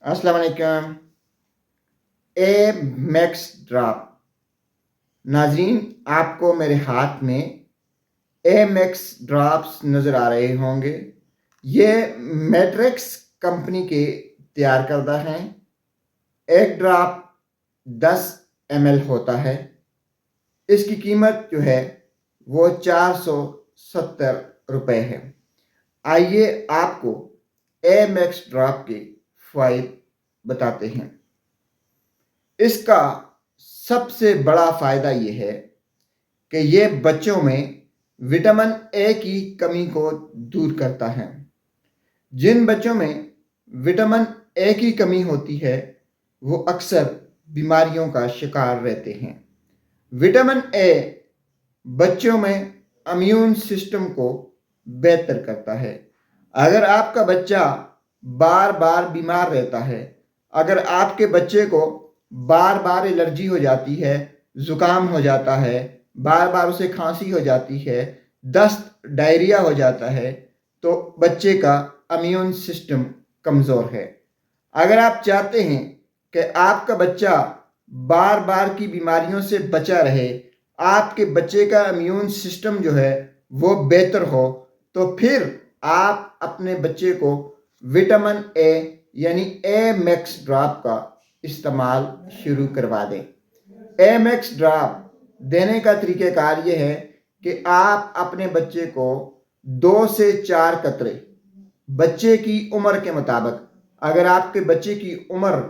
अस्सलाम वालेकुम। ए max drop. नाजरीन, आपको मेरे हाथ में ए मैक्स ड्रॉप्स नज़र आ रहे होंगे। ये मैट्रिक्स कंपनी के तैयार करदा हैं। एक ड्रॉप 10 ml होता है। इसकी कीमत जो है वो 470 रुपये है। आइए आपको ए मैक्स ड्रॉप के फ़ायदे बताते हैं। इसका सबसे बड़ा फ़ायदा ये है कि ये बच्चों में विटामिन ए की कमी को दूर करता है। जिन बच्चों में विटामिन ए की कमी होती है वो अक्सर बीमारियों का शिकार रहते हैं। विटामिन ए बच्चों में इम्यून सिस्टम को बेहतर करता है। अगर आपका बच्चा बार बार बीमार रहता है, अगर आपके बच्चे को बार बार एलर्जी हो जाती है, ज़ुकाम हो जाता है, बार बार उसे खांसी हो जाती है, दस्त डायरिया हो जाता है, तो बच्चे का इम्यून सिस्टम कमज़ोर है। अगर आप चाहते हैं कि आपका बच्चा बार बार की बीमारियों से बचा रहे, आपके बच्चे का इम्यून सिस्टम जो है वो बेहतर हो, तो फिर आप अपने बच्चे को विटामिन ए यानी ए मैक्स ड्रॉप का इस्तेमाल शुरू करवा दें। ए मैक्स ड्रॉप देने का तरीक़ाकार ये है कि आप अपने बच्चे को 2 से 4 कतरे बच्चे की उम्र के मुताबिक, अगर आपके बच्चे की उम्र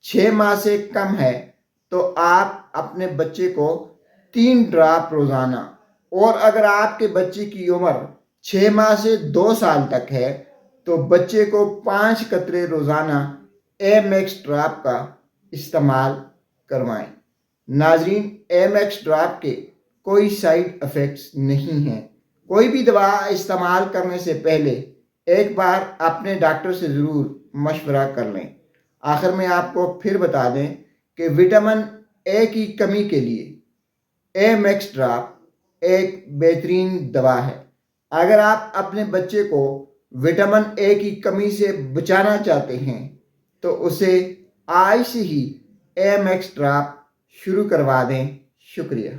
6 माह से कम है तो आप अपने बच्चे को 3 ड्रॉप रोज़ाना, और अगर आपके बच्चे की उम्र 6 माह से 2 साल तक है तो बच्चे को 5 कतरे रोज़ाना ए मैक्स ड्रॉप का इस्तेमाल करवाएं। नाजरीन, ए मैक्स ड्रॉप के कोई साइड इफ़ेक्ट्स नहीं हैं। कोई भी दवा इस्तेमाल करने से पहले एक बार अपने डॉक्टर से ज़रूर मशवरा कर लें। आखिर में आपको फिर बता दें कि विटामिन ए की कमी के लिए ए मैक्स ड्रॉप एक बेहतरीन दवा है। अगर आप अपने बच्चे को विटामिन ए की कमी से बचाना चाहते हैं तो उसे आज से ही ए मैक्स ड्रॉप शुरू करवा दें। शुक्रिया।